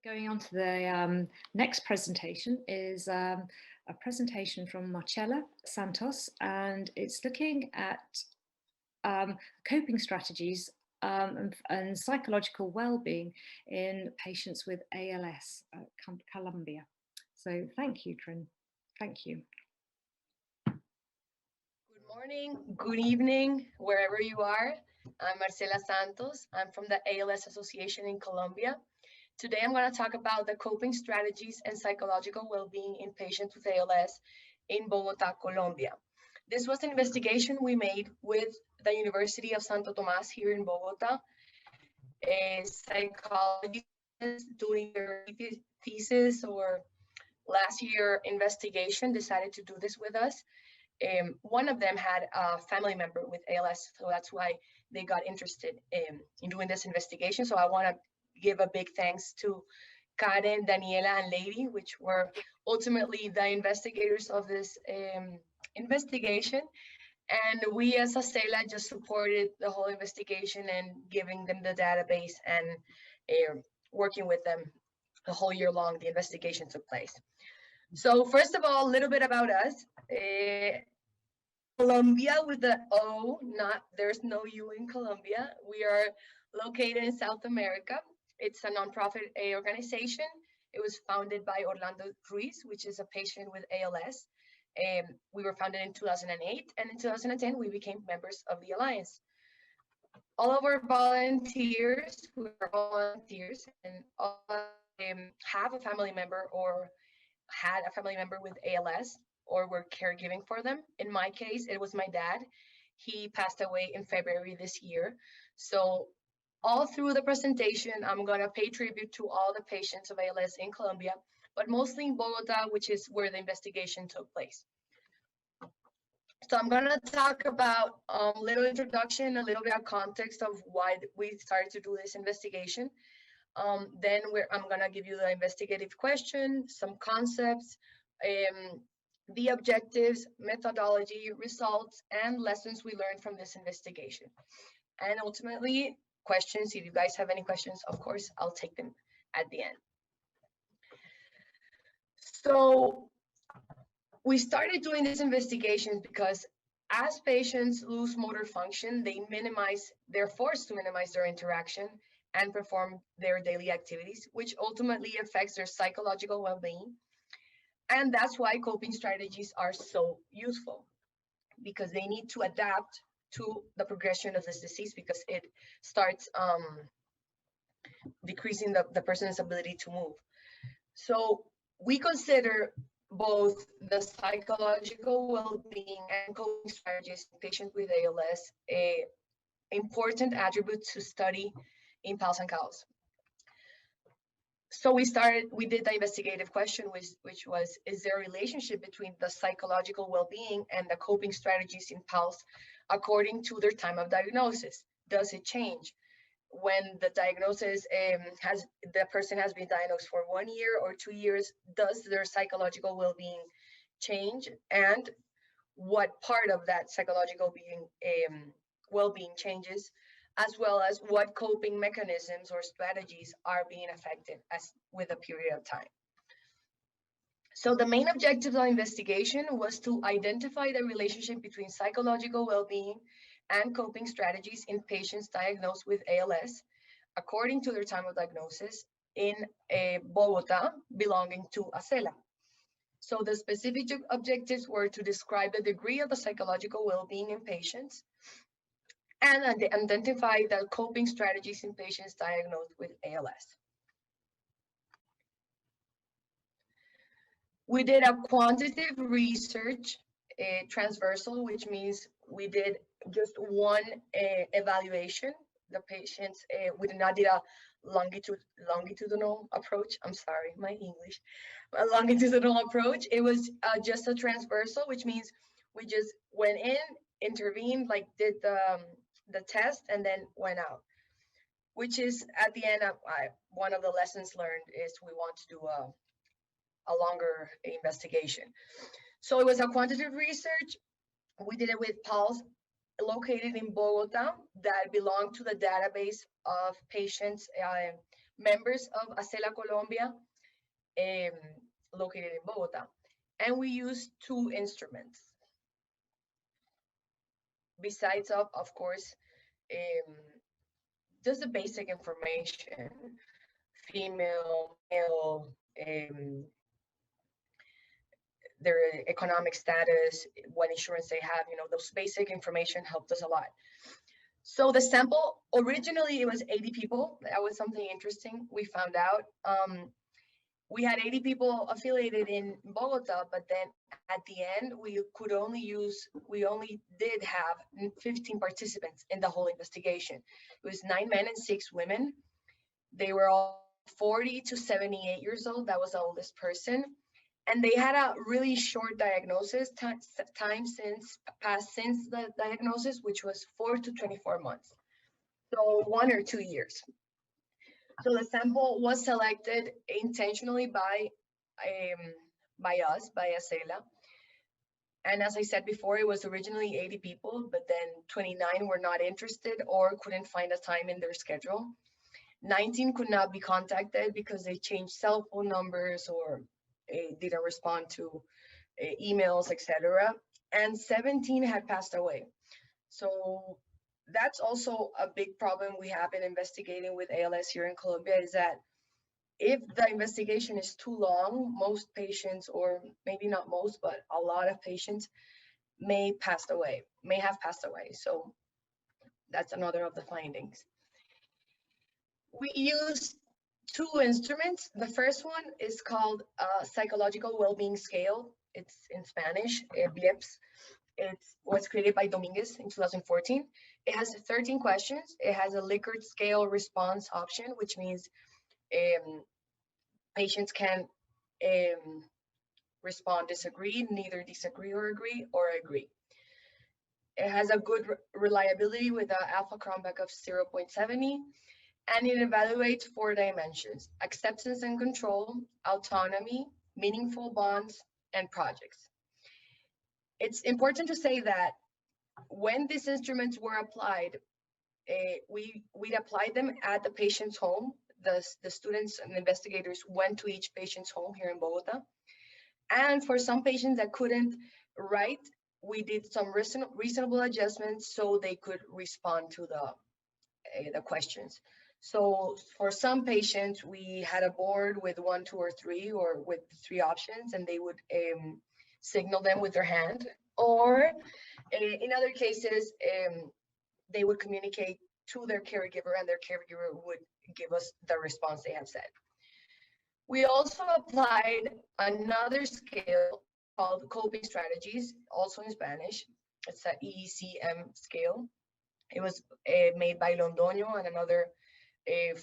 Going on to the next presentation is a presentation from Marcella, Santos, and it's looking at coping strategies and psychological well-being in patients with ALS at Colombia. So thank you, Trin. Thank you. Good morning, good evening, wherever you are. I'm Marcella Santos. I'm from the ALS Association in Colombia. Today, I'm going to talk about the coping strategies and psychological well-being in patients with ALS in Bogota, Colombia. This was an investigation we made with the University of Santo Tomas here in Bogota. A psychologist doing their thesis or last year investigation decided to do this with us. One of them had a family member with ALS, so that's why they got interested in doing this investigation. So I want to give a big thanks to Karen, Daniela, and Lady, which were ultimately the investigators of this investigation. And we as ACELA just supported the whole investigation and giving them the database and working with them the whole year long. The investigation took place. So first of all, a little bit about us. Colombia with the O, there's no U in Colombia. We are located in South America. It's a nonprofit organization. It was founded by Orlando Ruiz, which is a patient with ALS. We were founded in 2008, and in 2010, we became members of the Alliance. All of our volunteers, we are all volunteers, and all have a family member or had a family member with ALS, or were caregiving for them. In my case, it was my dad. He passed away in February this year. So all through the presentation, I'm going to pay tribute to all the patients of ALS in Colombia, but mostly in Bogota, which is where the investigation took place. So I'm going to talk about a little introduction, a little bit of context of why we started to do this investigation. Then I'm going to give you the investigative question, some concepts, the objectives, methodology, results, and lessons we learned from this investigation. And ultimately, questions. If you guys have any questions, of course, I'll take them at the end. So we started doing this investigation because as patients lose motor function, they're forced to minimize their interaction and perform their daily activities, which ultimately affects their psychological well-being. And that's why coping strategies are so useful, because they need to adapt to the progression of this disease, because it starts decreasing the person's ability to move. So we consider both the psychological well-being and coping strategies in patients with ALS an important attribute to study in PALS and CALS. So we did the investigative question, which was, is there a relationship between the psychological well-being and the coping strategies in PALS according to their time of diagnosis? Does it change when the diagnosis the person has been diagnosed for 1 year or 2 years? Does their psychological well-being change, and what part of that psychological well-being changes, as well as what coping mechanisms or strategies are being affected with a period of time. So the main objective of the investigation was to identify the relationship between psychological well-being and coping strategies in patients diagnosed with ALS according to their time of diagnosis in Bogota, belonging to ACELA. So the specific objectives were to describe the degree of the psychological well-being in patients and identify the coping strategies in patients diagnosed with ALS. We did a quantitative research, transversal, which means we did just one evaluation. The patients, we did not do a longitudinal approach. I'm sorry, my English. A longitudinal approach. It was just a transversal, which means we just went in, intervened, like did the test, and then went out. Which is at the end of one of the lessons learned is we want to do a longer investigation. So it was a quantitative research. We did it with PALS located in Bogota that belonged to the database of patients members of ACELA Colombia, located in Bogota. And we use two instruments. Besides of course, just the basic information, female, male, their economic status, what insurance they have, those basic information helped us a lot. So the sample, originally it was 80 people. That was something interesting we found out. We had 80 people affiliated in Bogota, but then at the end, we only did have 15 participants in the whole investigation. It was 9 men and 6 women. They were all 40 to 78 years old. That was the oldest person. And they had a really short diagnosis time since the diagnosis, which was 4 to 24 months. So 1 or 2 years. So the sample was selected intentionally by us, by ACELA. And as I said before, it was originally 80 people, but then 29 were not interested or couldn't find a time in their schedule. 19 could not be contacted because they changed cell phone numbers or didn't respond to emails, etc. And 17 had passed away. So that's also a big problem we have in investigating with ALS here in Colombia, is that if the investigation is too long, most patients, or maybe not most, but a lot of patients may have passed away. So that's another of the findings. We use two instruments. The first one is called Psychological Wellbeing Scale. It's in Spanish, BLEPS. It was created by Dominguez in 2014. It has 13 questions. It has a Likert scale response option, which means patients can respond disagree, neither disagree or agree, or agree. It has a good reliability with an alpha Cronbach of 0.70, and it evaluates 4 dimensions: acceptance and control, autonomy, meaningful bonds, and projects. It's important to say that when these instruments were applied, we applied them at the patient's home. The students and investigators went to each patient's home here in Bogota. And for some patients that couldn't write, we did some reasonable adjustments so they could respond to the questions. So for some patients, we had a board with 1, 2, or 3, or with 3 options, and they would signal them with their hand. Or in other cases, they would communicate to their caregiver, and their caregiver would give us the response they have said. We also applied another scale called Coping Strategies, also in Spanish. It's an EECM scale. It was made by Londoño and another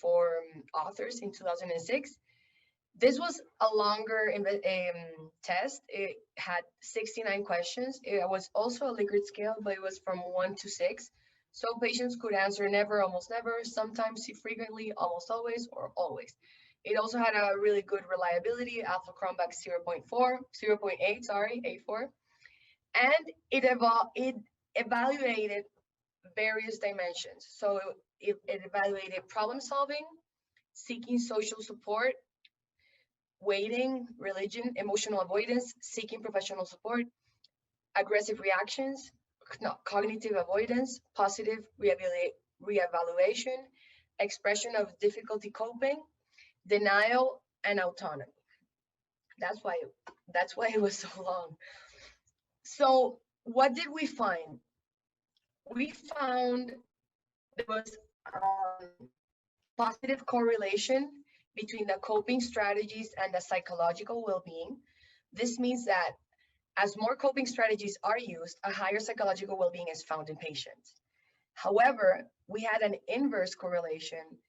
4 authors in 2006. This was a longer test. It had 69 questions. It was also a Likert scale, but it was from 1 to 6. So patients could answer never, almost never, sometimes, frequently, almost always, or always. It also had a really good reliability, alpha Cronbach 0.8, sorry, 84. And it evaluated various dimensions. So it evaluated problem solving, seeking social support, waiting, religion, emotional avoidance, seeking professional support, aggressive reactions, cognitive avoidance, positive reevaluation, expression of difficulty coping, denial, and autonomy. That's why it was so long. So what did we find? We found there was positive correlation between the coping strategies and the psychological well-being. This means that as more coping strategies are used, a higher psychological well-being is found in patients. However, we had an inverse correlation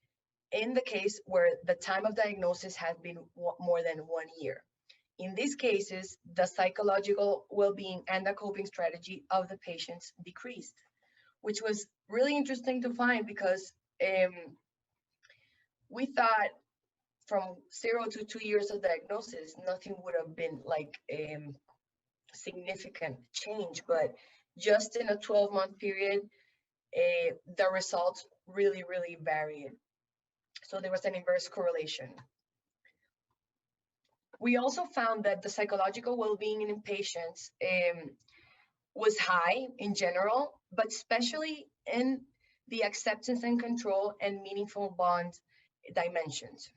in the case where the time of diagnosis has been more than 1 year. In these cases, the psychological well-being and the coping strategy of the patients decreased, which was really interesting to find because we thought from 0 to 2 years of diagnosis, nothing would have been like significant change, but just in a 12-month period, the results really varied. So there was an inverse correlation. We also found that the psychological well-being in patients was high in general, but especially in the acceptance and control and meaningful bond dimensions.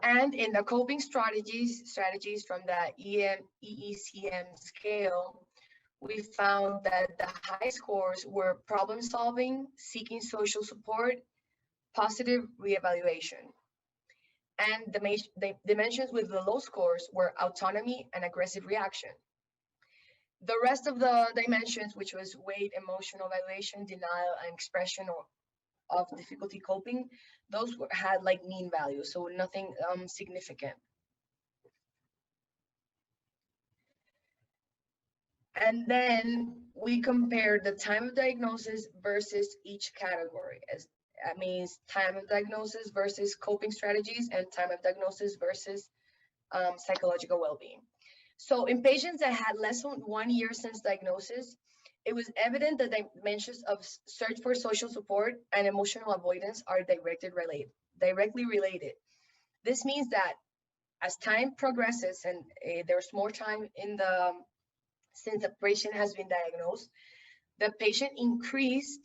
And in the coping strategies from the EECM scale, we found that the high scores were problem solving, seeking social support, positive reevaluation. And the dimensions with the low scores were autonomy and aggressive reaction. The rest of the dimensions, which was weight, emotional evaluation, denial, and expression of difficulty coping, those had like mean values, so nothing significant. And then we compared the time of diagnosis versus each category. As that means time of diagnosis versus coping strategies and time of diagnosis versus psychological well-being. So in patients that had less than 1 year since diagnosis, it was evident that dimensions of search for social support and emotional avoidance are directly related. This means that as time progresses and there's more time in the since the patient has been diagnosed, the patient increased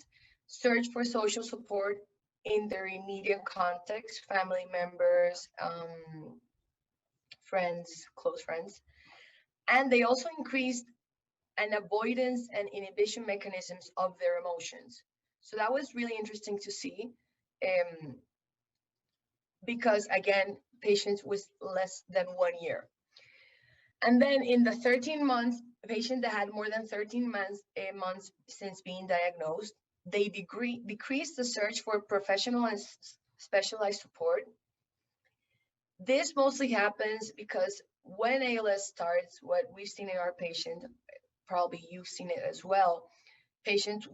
search for social support in their immediate context, family members, friends, close friends, and they also increased an avoidance and inhibition mechanisms of their emotions. So that was really interesting to see, because again, patients with less than 1 year. And then in the 13 months, patient that had more than 13 months since being diagnosed, they decreased the search for professional and specialized support. This mostly happens because when ALS starts, what we've seen in our patient, probably you've seen it as well, patients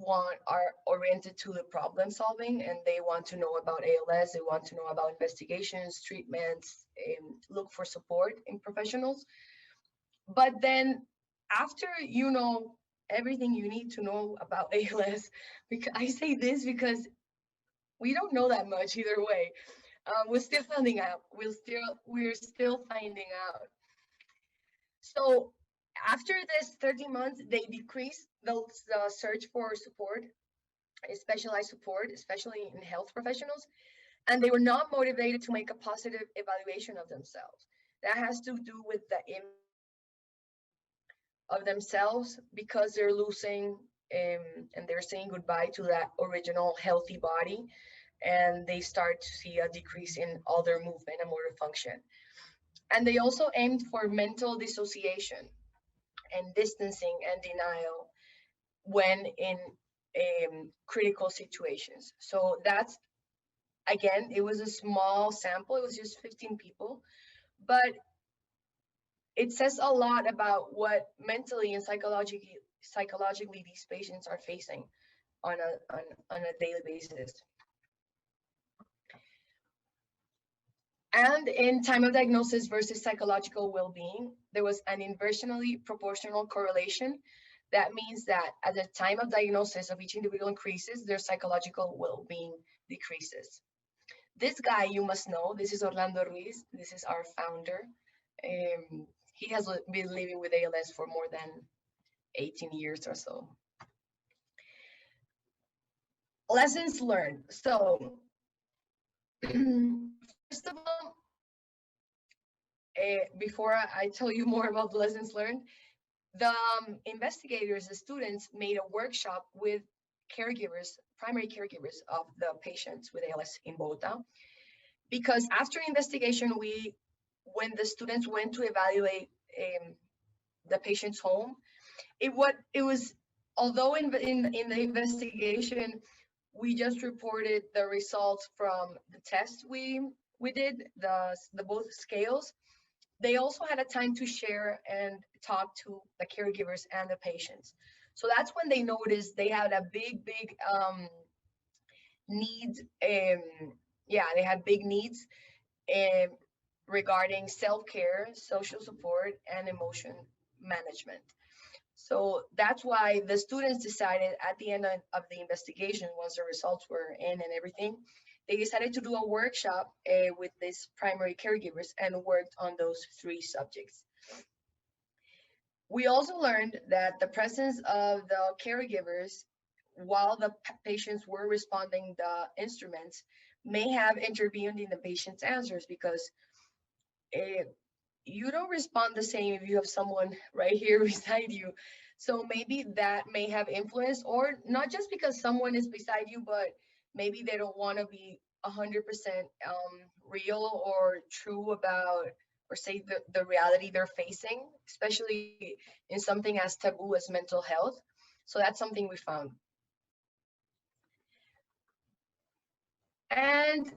are oriented to the problem solving, and they want to know about ALS, they want to know about investigations, treatments, look for support in professionals. But then after you know everything you need to know about ALS, because I say this because we don't know that much either way. We're still finding out. We're still finding out. So after this 13 months, they decreased the search for support, specialized support, especially in health professionals, and they were not motivated to make a positive evaluation of themselves. That has to do with the image of themselves, because they're losing and they're saying goodbye to that original healthy body, and they start to see a decrease in all their movement and motor function. And they also aimed for mental dissociation and distancing and denial when in critical situations. So that's, again, it was a small sample, it was just 15 people, but it says a lot about what mentally and psychologically these patients are facing on a daily basis. And in time of diagnosis versus psychological well-being, there was an inversely proportional correlation. That means that at the time of diagnosis of each individual increases, their psychological well-being decreases. This guy you must know, this is Orlando Ruiz, this is our founder. He has been living with ALS for more than 18 years or so. Lessons learned. So, first of all, before I tell you more about the lessons learned, the investigators, the students, made a workshop with caregivers, primary caregivers of the patients with ALS in Bogota. Because after investigation, when the students went to evaluate the patient's home, it was although in the investigation we just reported the results from the test we did, the both scales, they also had a time to share and talk to the caregivers and the patients. So that's when they noticed they had a big need. They had big needs regarding self-care, social support, and emotion management. So that's why the students decided at the end of the investigation, once the results were in and everything, they decided to do a workshop with these primary caregivers and worked on those 3 subjects. We also learned that the presence of the caregivers while the patients were responding the instruments may have intervened in the patient's answers, because you don't respond the same if you have someone right here beside you. So maybe that may have influence, or not just because someone is beside you, but maybe they don't want to be 100% real or true about, or say the reality they're facing, especially in something as taboo as mental health. So that's something we found. And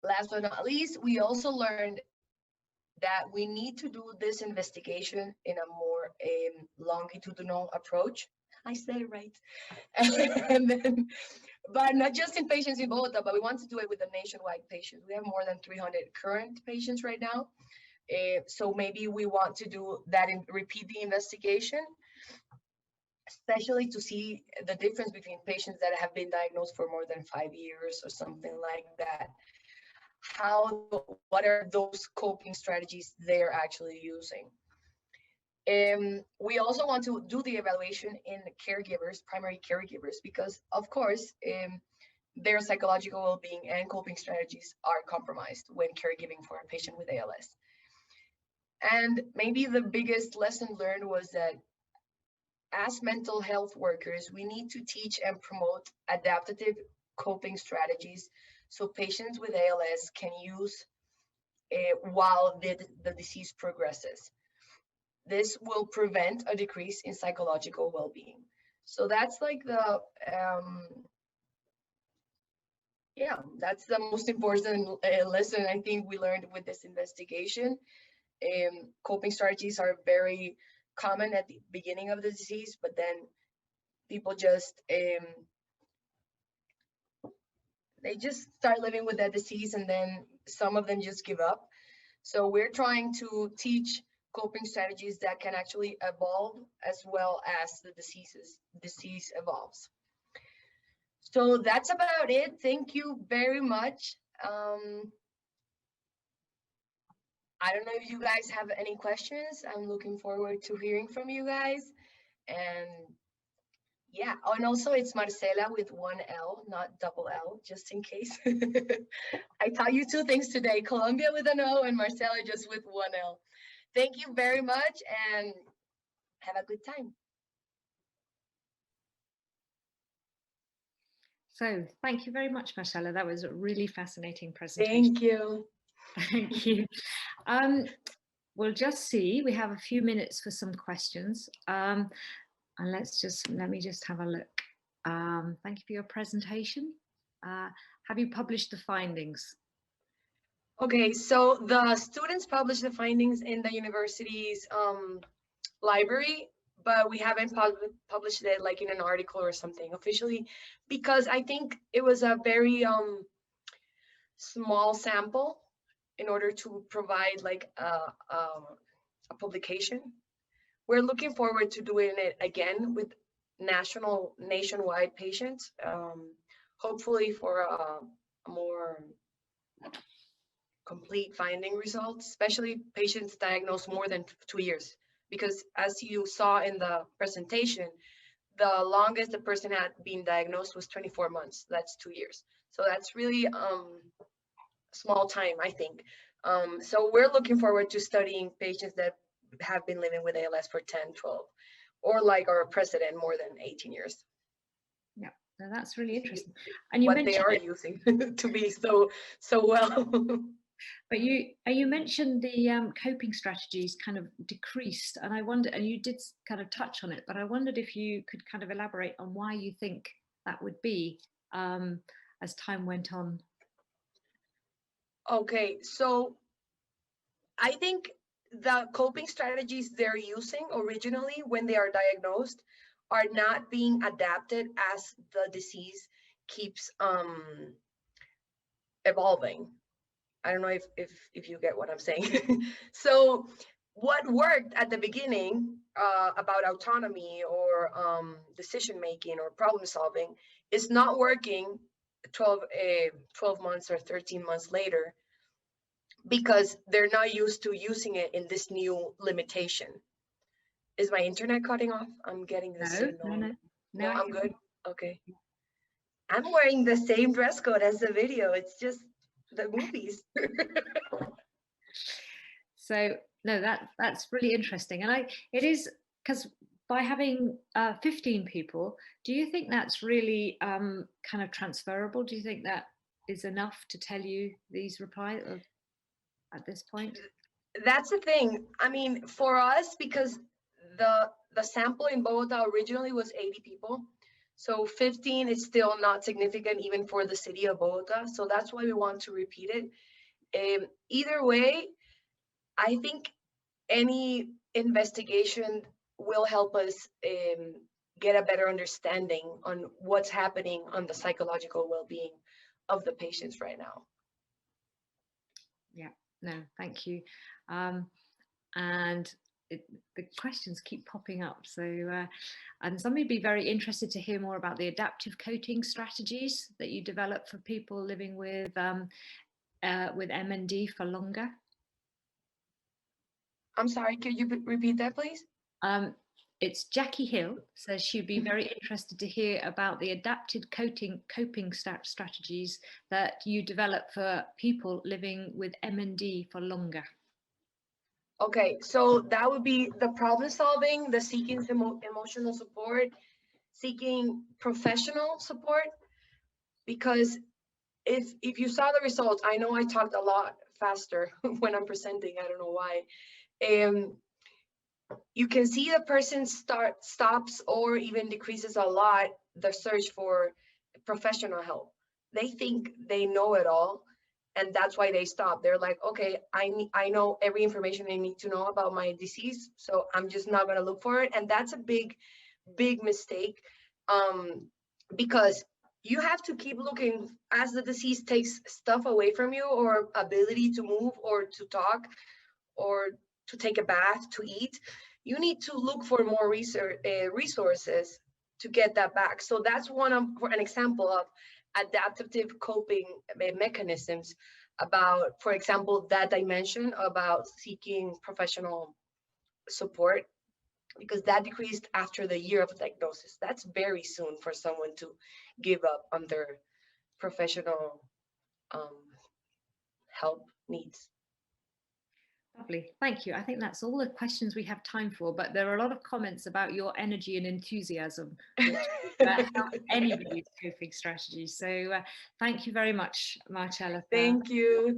last but not least, we also learned that we need to do this investigation in a more longitudinal approach. I said it right. And then, but not just in patients in Bogota, but we want to do it with the nationwide patients. We have more than 300 current patients right now. So maybe we want to do that and repeat the investigation, especially to see the difference between patients that have been diagnosed for more than 5 years or something like that. What are those coping strategies they're actually using? We also want to do the evaluation in caregivers, primary caregivers, because of course, their psychological well-being and coping strategies are compromised when caregiving for a patient with ALS. And maybe the biggest lesson learned was that as mental health workers, we need to teach and promote adaptive coping strategies so patients with ALS can use while the disease progresses. This will prevent a decrease in psychological well-being. So that's like the that's the most important lesson I think we learned with this investigation. Coping strategies are very common at the beginning of the disease, but then people just they just start living with that disease, and then some of them just give up. So we're trying to teach coping strategies that can actually evolve as well as the disease evolves. So that's about it. Thank you very much. I don't know if you guys have any questions. I'm looking forward to hearing from you guys. And yeah, and also it's Marcela with 1 L, not double L, just in case. I taught you 2 things today, Colombia with an O and Marcella just with 1 L. Thank you very much and have a good time. So thank you very much, Marcella. That was a really fascinating presentation. Thank you. Thank you. We'll just see, we have a few minutes for some questions. And let me just have a look. Thank you for your presentation. Have you published the findings? Okay, so the students published the findings in the university's library, but we haven't published it like in an article or something officially, because I think it was a very small sample in order to provide like a publication. We're looking forward to doing it again with nationwide patients, hopefully for a more complete finding results, especially patients diagnosed more than 2 years. Because as you saw in the presentation, the longest the person had been diagnosed was 24 months. That's 2 years. So that's really small time, I think. So we're looking forward to studying patients that have been living with ALS for 10, 12, or like our president, more than 18 years. Yeah, no, that's really interesting. And you what mentioned they are using to be so well. But you mentioned the coping strategies kind of decreased, and I wonder, and you did kind of touch on it, but I wondered if you could kind of elaborate on why you think that would be as time went on. Okay, so I think the coping strategies they're using originally when they are diagnosed are not being adapted as the disease keeps evolving. I don't know if you get what I'm saying. So what worked at the beginning about autonomy or decision making or problem solving is not working 12 months or 13 months later, because they're not used to using it in this new limitation. Is my internet cutting off? I'm getting the signal. No, I'm good. Okay. I'm wearing the same dress code as the video. It's just the movies. So no, that's really interesting, and it is, because by having 15 people, do you think that's really kind of transferable? Do you think that is enough to tell you these replies at this point? That's the thing. I mean, for us, because the sample in Bogota originally was 80 people, so 15 is still not significant even for the city of Bogota. So that's why we want to repeat it. Either way, I think any investigation will help us get a better understanding on what's happening on the psychological well-being of the patients right now. Yeah, no, thank you. And the questions keep popping up. So, and somebody would be very interested to hear more about the adaptive coping strategies that you develop for people living with MND for longer. I'm sorry, could you repeat that, please? It's Jackie Hill, says she'd be very interested to hear about the adapted coping strategies that you develop for people living with MND for longer. Okay, so that would be the problem solving, the seeking emotional support, seeking professional support. Because if you saw the results, I know I talked a lot faster when I'm presenting, I don't know why. You can see the person stops or even decreases a lot the search for professional help. They think they know it all, and that's why they stop. They're like, okay, I know every information I need to know about my disease, so I'm just not going to look for it. And that's a big mistake, because you have to keep looking as the disease takes stuff away from you, or ability to move or to talk or to take a bath, to eat. You need to look for more resources to get that back. So that's for an example of adaptive coping mechanisms about, for example, that dimension about seeking professional support, because that decreased after the year of diagnosis. That's very soon for someone to give up on their professional help needs. Lovely, thank you. I think that's all the questions we have time for, but there are a lot of comments about your energy and enthusiasm, which help anybody's coping strategies. So thank you very much, Marcella. Thank you.